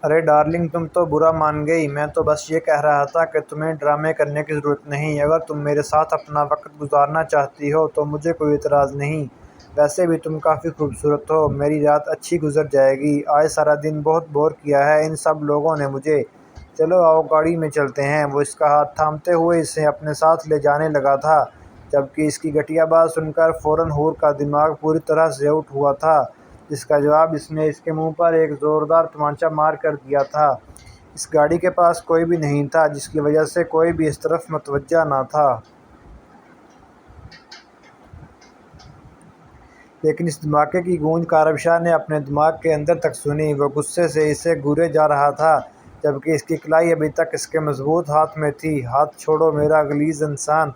ارے darling, تم تو برا مان گئی۔ میں تو بس یہ کہہ رہا تھا کہ تمہیں ڈرامے کرنے کی ضرورت نہیں۔ اگر تم میرے ساتھ اپنا وقت گزارنا چاہتی ہو تو مجھے کوئی اعتراض نہیں۔ ویسے بھی تم کافی خوبصورت ہو۔ میری رات اچھی گزر جائے گی۔ آج سارا دن بہت بور کیا ہے ان سب لوگوں نے مجھے۔ چلو آؤ گاڑی میں چلتے ہیں۔ وہ اس کا ہاتھ تھامتے ہوئے اسے اپنے ساتھ لے جانے لگا تھا، جبکہ اس کی گھٹیا بات سن کر فوراً حور کا دماغ پوری طرح سے آؤٹ ہوا تھا، جس کا جواب اس نے اس کے منہ پر ایک زوردار تمانچہ مار کر دیا تھا۔ اس گاڑی کے پاس کوئی بھی نہیں تھا، جس کی وجہ سے کوئی بھی اس طرف متوجہ نہ تھا۔ لیکن اس دھماکے کی گونج کارب شاہ نے اپنے دماغ کے اندر تک سنی۔ وہ غصے سے اسے گھورے جا رہا تھا، جبکہ اس کی کلائی ابھی تک اس کے مضبوط ہاتھ میں تھی۔ ہاتھ چھوڑو میرا غلیظ انسان،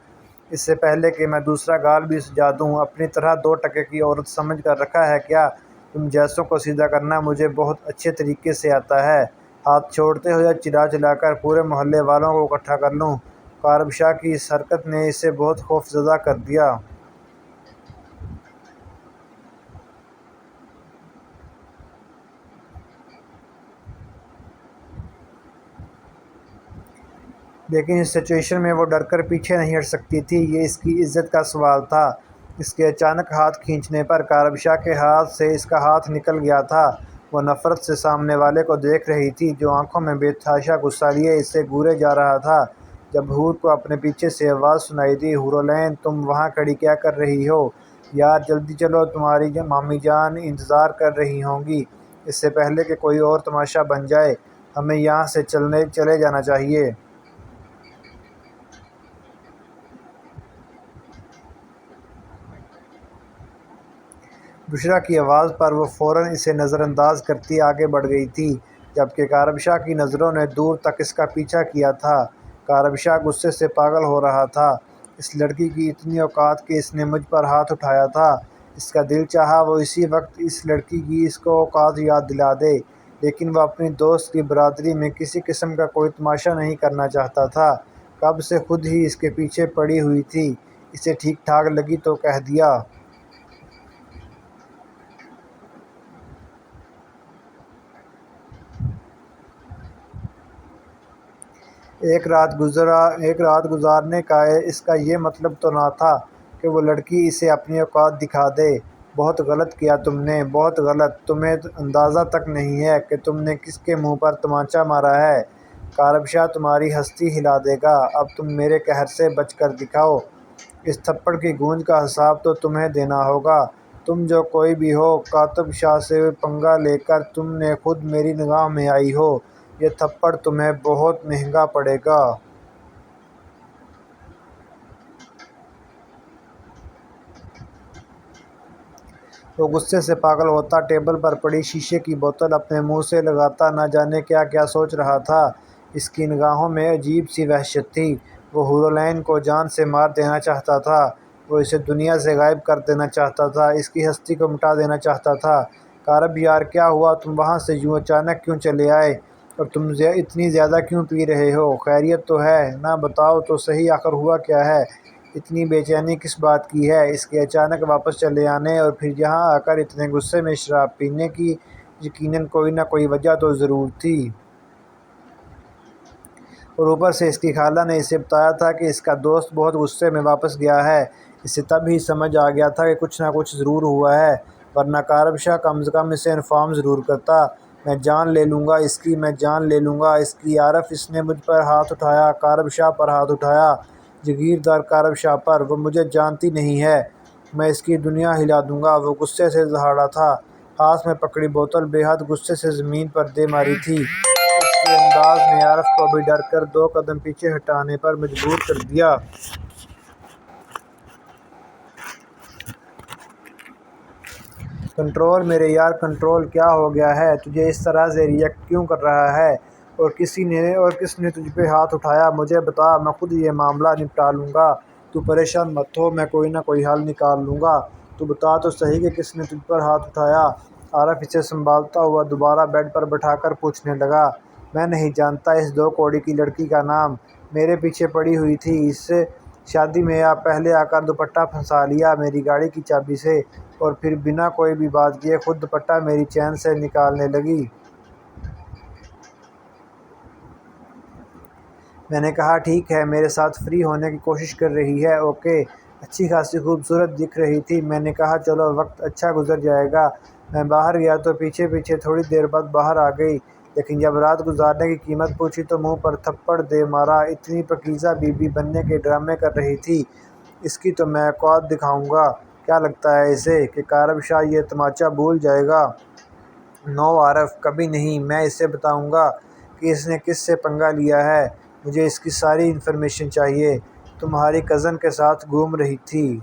اس سے پہلے کہ میں دوسرا گال بھی سجا دوں۔ اپنی طرح 2 ٹکے کی عورت سمجھ کر رکھا ہے کیا؟ تم جیسوں کو سیدھا کرنا مجھے بہت اچھے طریقے سے آتا ہے۔ ہاتھ چھوڑتے ہو یا چلا چلا کر پورے محلے والوں کو اکٹھا کر لوں؟ کارب شاہ کی اس حرکت نے اسے بہت خوفزدہ کر دیا۔ لیکن اس سچویشن میں وہ ڈر کر پیچھے نہیں ہٹ سکتی تھی۔ یہ اس کی عزت کا سوال تھا۔ اس کے اچانک ہاتھ کھینچنے پر کارب شاہ کے ہاتھ سے اس کا ہاتھ نکل گیا تھا۔ وہ نفرت سے سامنے والے کو دیکھ رہی تھی، جو آنکھوں میں بے تحاشا غصہ لیے اسے گھورے جا رہا تھا۔ جب حور کو اپنے پیچھے سے آواز سنائی دی، حورالعین تم وہاں کھڑی کیا کر رہی ہو؟ یار جلدی چلو، تمہاری مامی جان انتظار کر رہی ہوں گی۔ اس سے پہلے کہ کوئی اور تماشا بن جائے، ہمیں یہاں سے چلے جانا چاہیے۔ بشریٰ کی آواز پر وہ فوراً اسے نظر انداز کرتی آگے بڑھ گئی تھی، جبکہ کارب شاہ کی نظروں نے دور تک اس کا پیچھا کیا تھا۔ کارب شاہ غصے سے پاگل ہو رہا تھا۔ اس لڑکی کی اتنی اوقات کہ اس نے مجھ پر ہاتھ اٹھایا تھا۔ اس کا دل چاہا وہ اسی وقت اس لڑکی کی اس کو اوقات یاد دلا دے، لیکن وہ اپنی دوست کی برادری میں کسی قسم کا کوئی تماشا نہیں کرنا چاہتا تھا۔ کب سے خود ہی اس کے پیچھے پڑی ہوئی تھی، اسے ٹھیک ٹھاک لگی تو کہہ دیا۔ ایک رات گزارنے کا اس کا یہ مطلب تو نہ تھا کہ وہ لڑکی اسے اپنی اوقات دکھا دے۔ بہت غلط کیا تم نے، بہت غلط۔ تمہیں اندازہ تک نہیں ہے کہ تم نے کس کے منہ پر تمانچہ مارا ہے۔ کارب شاہ تمہاری ہستی ہلا دے گا۔ اب تم میرے قہر سے بچ کر دکھاؤ۔ اس تھپڑ کی گونج کا حساب تو تمہیں دینا ہوگا۔ تم جو کوئی بھی ہو، کارب شاہ سے پنگا لے کر تم نے خود میری نگاہ میں آئی ہو۔ یہ تھپڑ تمہیں بہت مہنگا پڑے گا۔ وہ غصے سے پاگل ہوتا ٹیبل پر پڑی شیشے کی بوتل اپنے منہ سے لگاتا نہ جانے کیا کیا سوچ رہا تھا۔ اس کی نگاہوں میں عجیب سی وحشت تھی۔ وہ حورالعین کو جان سے مار دینا چاہتا تھا۔ وہ اسے دنیا سے غائب کر دینا چاہتا تھا، اس کی ہستی کو مٹا دینا چاہتا تھا۔ کارب یار کیا ہوا؟ تم وہاں سے یوں اچانک کیوں چلے آئے؟ اور تم اتنی زیادہ کیوں پی رہے ہو؟ خیریت تو ہے نا؟ بتاؤ تو صحیح آخر ہوا کیا ہے؟ اتنی بے چینی کس بات کی ہے؟ اس کے اچانک واپس چلے آنے اور پھر یہاں آ کر اتنے غصے میں شراب پینے کی یقیناً کوئی نہ کوئی وجہ تو ضرور تھی۔ اور اوپر سے اس کی خالہ نے اسے بتایا تھا کہ اس کا دوست بہت غصے میں واپس گیا ہے۔ اسے تب ہی سمجھ آ گیا تھا کہ کچھ نہ کچھ ضرور ہوا ہے، ورنہ کارب شاہ کم از کم اسے انفارم ضرور کرتا۔ میں جان لے لوں گا اس کی، میں جان لے لوں گا اس کی۔ عارف اس نے مجھ پر ہاتھ اٹھایا، کارب شاہ پر ہاتھ اٹھایا، جگیردار کارب شاہ پر۔ وہ مجھے جانتی نہیں ہے، میں اس کی دنیا ہلا دوں گا۔ وہ غصے سے دہاڑا تھا، ہاتھ میں پکڑی بوتل بے حد غصے سے زمین پر دے ماری تھی۔ اس کے انداز نے عارف کو بھی ڈر کر 2 قدم پیچھے ہٹنے پر مجبور کر دیا۔ کنٹرول میرے یار، کنٹرول۔ کیا ہو گیا ہے تجھے؟ اس طرح سے ریئیکٹ کیوں کر رہا ہے؟ اور کس نے تجھ پہ ہاتھ اٹھایا؟ مجھے بتا، میں خود یہ معاملہ نپٹا لوں گا۔ تو پریشان مت ہو، میں کوئی نہ کوئی حل نکال لوں گا۔ تو بتا تو صحیح کہ کس نے تجھ پر ہاتھ اٹھایا؟ عارف اسے سنبھالتا ہوا دوبارہ بیڈ پر بٹھا کر پوچھنے لگا۔ میں نہیں جانتا اس 2 کوڑی کی لڑکی کا نام۔ میرے پیچھے پڑی ہوئی تھی۔ اس شادی میں پہلے آ کر دوپٹہ پھنسا لیا میری گاڑی کی چابی سے، اور پھر بنا کوئی بھی بات کیے خود دوپٹہ میری چین سے نکالنے لگی۔ میں نے کہا ٹھیک ہے، میرے ساتھ فری ہونے کی کوشش کر رہی ہے، اوکے۔ اچھی خاصی خوبصورت دکھ رہی تھی۔ میں نے کہا چلو وقت اچھا گزر جائے گا۔ میں باہر گیا تو پیچھے پیچھے تھوڑی دیر بعد باہر آ گئی، لیکن جب رات گزارنے کی قیمت پوچھی تو منہ پر تھپڑ دے مارا۔ اتنی پاکیزہ بی بی بننے کے ڈرامے کر رہی تھی، اس کی تو میں اوقات دکھاؤں گا۔ کیا لگتا ہے اسے کہ کارب شاہ یہ تماچا بھول جائے گا؟ نو عارف، کبھی نہیں۔ میں اسے بتاؤں گا کہ اس نے کس سے پنگا لیا ہے۔ مجھے اس کی ساری انفارمیشن چاہیے۔ تمہاری کزن کے ساتھ گھوم رہی تھی۔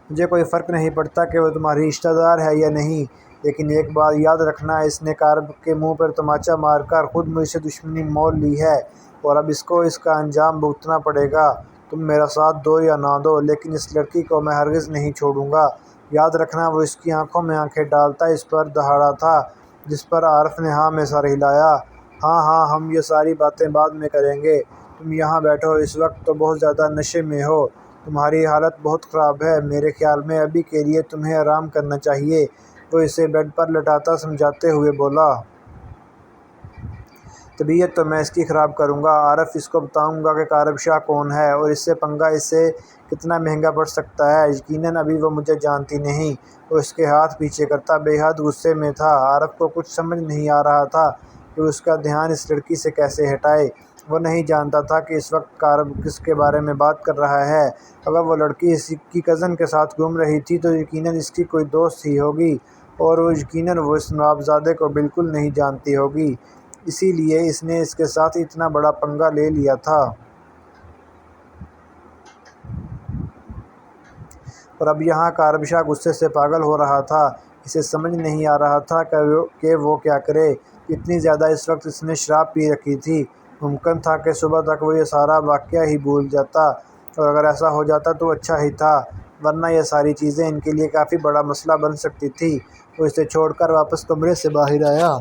مجھے کوئی فرق نہیں پڑتا کہ وہ تمہاری رشتہ دار ہے یا نہیں، لیکن ایک بات یاد رکھنا، اس نے کارب کے منہ پر تماچا مار کر خود مجھ سے دشمنی مول لی ہے، اور اب اس کو اس کا انجام بھگتنا پڑے گا۔ تم میرا ساتھ دو یا نہ دو، لیکن اس لڑکی کو میں ہرگز نہیں چھوڑوں گا۔ یاد رکھنا، وہ اس کی آنکھوں میں آنکھیں ڈالتا اس پر دہاڑا تھا، جس پر عارف نے ہاں میں سر ہلایا۔ ہاں ہاں، ہم یہ ساری باتیں بعد میں کریں گے۔ تم یہاں بیٹھو، اس وقت تو بہت زیادہ نشے میں ہو، تمہاری حالت بہت خراب ہے۔ میرے خیال میں ابھی کے لیے تمہیں آرام کرنا چاہیے۔ وہ اسے بیڈ پر لٹاتا سمجھاتے ہوئے بولا۔ طبیعت تو میں اس کی خراب کروں گا، عارف۔ اس کو بتاؤں گا کہ کارب شاہ کون ہے اور اس سے پنگا اس سے کتنا مہنگا پڑ سکتا ہے۔ یقیناً ابھی وہ مجھے جانتی نہیں۔ وہ اس کے ہاتھ پیچھے کرتا بے حد غصے میں تھا۔ عارف کو کچھ سمجھ نہیں آ رہا تھا کہ اس کا دھیان اس لڑکی سے کیسے ہٹائے۔ وہ نہیں جانتا تھا کہ اس وقت کارب کس کے بارے میں بات کر رہا ہے۔ اگر وہ لڑکی اس کی کزن کے ساتھ گھوم رہی تھی تو یقیناً اس کی کوئی دوست ہی ہوگی، اور یقیناً وہ اس نوابزادے کو بالکل نہیں جانتی ہوگی، اسی لیے اس نے اس کے ساتھ اتنا بڑا پنگا لے لیا تھا۔ اور اب یہاں کارب شاہ غصے سے پاگل ہو رہا تھا۔ اسے سمجھ نہیں آ رہا تھا کہ وہ کیا کرے۔ اتنی زیادہ اس وقت اس نے شراب پی رکھی تھی، ممکن تھا کہ صبح تک وہ یہ سارا واقعہ ہی بھول جاتا، اور اگر ایسا ہو جاتا تو اچھا ہی تھا، ورنہ یہ ساری چیزیں ان کے لیے کافی بڑا مسئلہ بن سکتی تھی۔ وہ اسے چھوڑ کر واپس کمرے سے باہر آیا،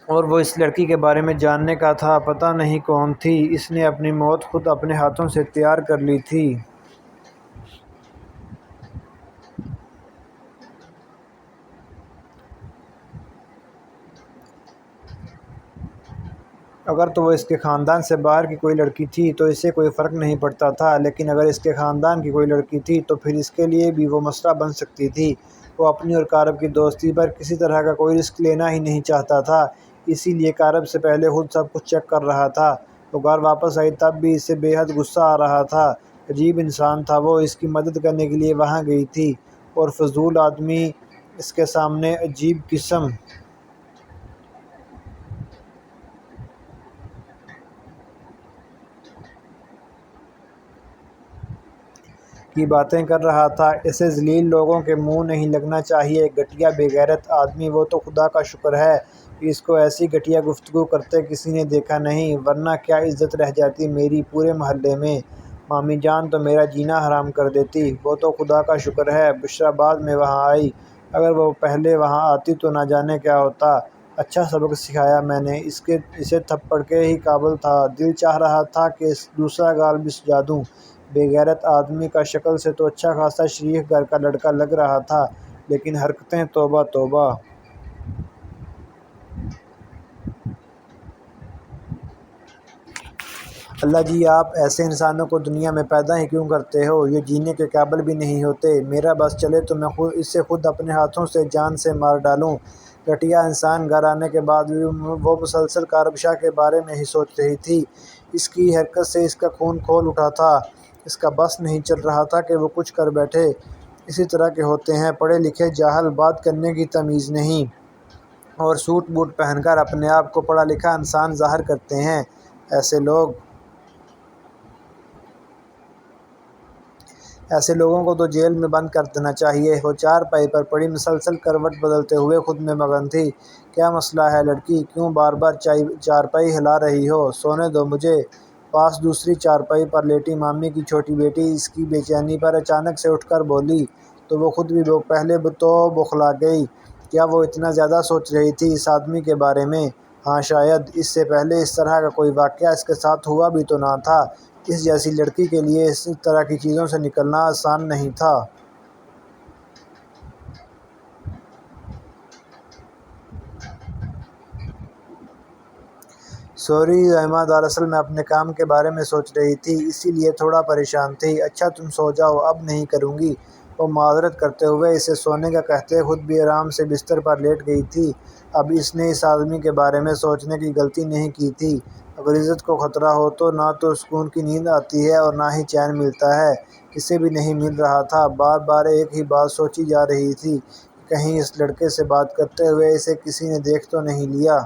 اور وہ اس لڑکی کے بارے میں جاننے کا تھا۔ پتہ نہیں کون تھی، اس نے اپنی موت خود اپنے ہاتھوں سے تیار کر لی تھی۔ اگر تو وہ اس کے خاندان سے باہر کی کوئی لڑکی تھی تو اسے کوئی فرق نہیں پڑتا تھا، لیکن اگر اس کے خاندان کی کوئی لڑکی تھی تو پھر اس کے لیے بھی وہ مسئلہ بن سکتی تھی۔ وہ اپنی اور کارب کی دوستی پر کسی طرح کا کوئی رسک لینا ہی نہیں چاہتا تھا، اسی لیے کارب سے پہلے خود سب کچھ چیک کر رہا تھا۔ وہ گھر واپس آئی تب بھی اسے بے حد غصہ آ رہا تھا۔ عجیب انسان تھا وہ، اس کی مدد کرنے کے لیے وہاں گئی تھی، اور فضول آدمی اس کے سامنے عجیب قسم کی باتیں کر رہا تھا۔ ایسے ذلیل لوگوں کے منہ نہیں لگنا چاہیے۔ گھٹیا بے غیرت آدمی، وہ تو خدا کا شکر ہے کہ اس کو ایسی گھٹیا گفتگو کرتے کسی نے دیکھا نہیں، ورنہ کیا عزت رہ جاتی میری پورے محلے میں۔ مامی جان تو میرا جینا حرام کر دیتی۔ وہ تو خدا کا شکر ہے بشرا بعد میں وہاں آئی، اگر وہ پہلے وہاں آتی تو نہ جانے کیا ہوتا۔ اچھا سبق سکھایا میں نے، اسے تھپڑ کے ہی قابل تھا، دل چاہ رہا تھا کہ دوسرا گال بھی سجا دوں۔ بے غیرت آدمی کا شکل سے تو اچھا خاصا شریف گھر کا لڑکا لگ رہا تھا، لیکن حرکتیں توبہ توبہ۔ اللہ جی، آپ ایسے انسانوں کو دنیا میں پیدا ہی کیوں کرتے ہو؟ یہ جینے کے قابل بھی نہیں ہوتے۔ میرا بس چلے تو میں اسے خود اپنے ہاتھوں سے جان سے مار ڈالوں۔ گھٹیا انسان، گھر آنے کے بعد بھی وہ مسلسل کارب شاہ کے بارے میں ہی سوچ رہی تھی۔ اس کی حرکت سے اس کا خون کھول اٹھا تھا۔ اس کا بس نہیں چل رہا تھا کہ وہ کچھ کر بیٹھے۔ اسی طرح کے ہوتے ہیں پڑھے لکھے جاہل، بات کرنے کی تمیز نہیں، اور سوٹ بوٹ پہن کر اپنے آپ کو پڑھا لکھا انسان ظاہر کرتے ہیں۔ ایسے لوگوں کو تو جیل میں بند کر دینا چاہیے۔ وہ چارپائی پر پڑی مسلسل کروٹ بدلتے ہوئے خود میں مگن تھی۔ کیا مسئلہ ہے لڑکی، کیوں بار بار چارپائی ہلا رہی ہو؟ سونے دو مجھے۔ پاس دوسری چارپائی پر لیٹی مامی کی چھوٹی بیٹی اس کی بے چینی پر اچانک سے اٹھ کر بولی، تو وہ خود بھی پہلے تو بوکھلا گئی۔ کیا وہ اتنا زیادہ سوچ رہی تھی اس آدمی کے بارے میں؟ ہاں شاید۔ اس سے پہلے اس طرح کا کوئی واقعہ اس کے ساتھ ہوا بھی تو نہ تھا۔ اس جیسی لڑکی کے لیے اس طرح کی چیزوں سے نکلنا آسان نہیں تھا۔ سوری زائمہ دراصل میں اپنے کام کے بارے میں سوچ رہی تھی، اسی لیے تھوڑا پریشان تھی۔ اچھا تم سو جاؤ، اب نہیں کروں گی۔ وہ معذرت کرتے ہوئے اسے سونے کا کہتے خود بھی آرام سے بستر پر لیٹ گئی تھی۔ اب اس نے اس آدمی کے بارے میں سوچنے کی غلطی نہیں کی تھی۔ اگر عزت کو خطرہ ہو تو نہ تو سکون کی نیند آتی ہے اور نہ ہی چین ملتا ہے۔ اسے بھی نہیں مل رہا تھا۔ بار بار ایک ہی بات سوچی جا رہی تھی کہ کہیں اس لڑکے سے بات کرتے ہوئے اسے کسی نے دیکھ تو نہیں لیا۔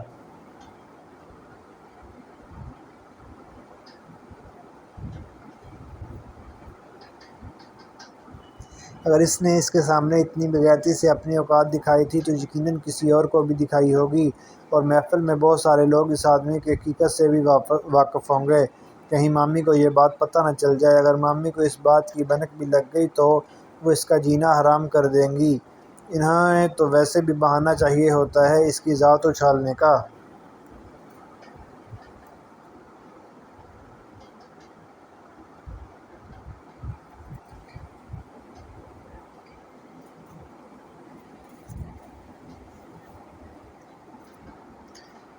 اگر اس نے اس کے سامنے اتنی بے غیرتی سے اپنی اوقات دکھائی تھی تو یقیناً کسی اور کو بھی دکھائی ہوگی، اور محفل میں بہت سارے لوگ اس آدمی کی حقیقت سے بھی واقف ہوں گے۔ کہیں مامی کو یہ بات پتہ نہ چل جائے۔ اگر مامی کو اس بات کی بھنک بھی لگ گئی تو وہ اس کا جینا حرام کر دیں گی۔ انہیں تو ویسے بھی بہانہ چاہیے ہوتا ہے اس کی ذات اچھالنے کا۔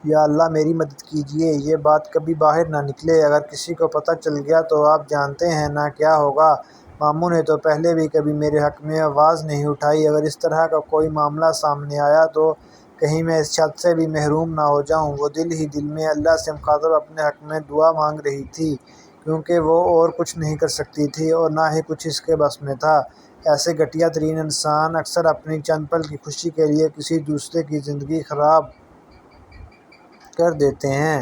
یا اللہ میری مدد کیجیے، یہ بات کبھی باہر نہ نکلے۔ اگر کسی کو پتہ چل گیا تو آپ جانتے ہیں نا کیا ہوگا۔ ماموں نے تو پہلے بھی کبھی میرے حق میں آواز نہیں اٹھائی۔ اگر اس طرح کا کوئی معاملہ سامنے آیا تو کہیں میں اس چھت سے بھی محروم نہ ہو جاؤں۔ وہ دل ہی دل میں اللہ سے مخاطب اپنے حق میں دعا مانگ رہی تھی، کیونکہ وہ اور کچھ نہیں کر سکتی تھی اور نہ ہی کچھ اس کے بس میں تھا۔ ایسے گھٹیا ترین انسان اکثر اپنی چند پل کی خوشی کے لیے کسی دوسرے کی زندگی خراب کر دیتے ہیں۔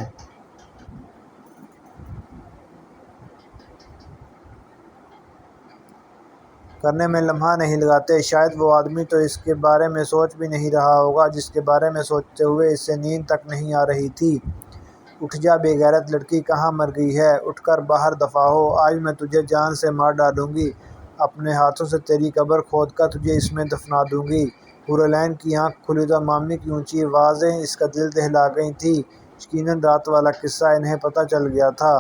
کرنے میں لمحہ نہیں لگاتے۔ شاید وہ آدمی تو اس کے بارے میں سوچ بھی نہیں رہا ہوگا جس کے بارے میں سوچتے ہوئے اسے نیند تک نہیں آ رہی تھی۔ اٹھ جا بے غیرت لڑکی، کہاں مر گئی ہے؟ اٹھ کر باہر دفع ہو، آج میں تجھے جان سے مار ڈالوں گی۔ اپنے ہاتھوں سے تیری قبر کھود کر تجھے اس میں دفنا دوں گی۔ حورالعین کی آنکھ کھلی تو مامی کی اونچی آوازیں اس کا دل دہلا گئی تھیں۔ یقیناً رات والا قصہ انہیں پتہ چل گیا تھا۔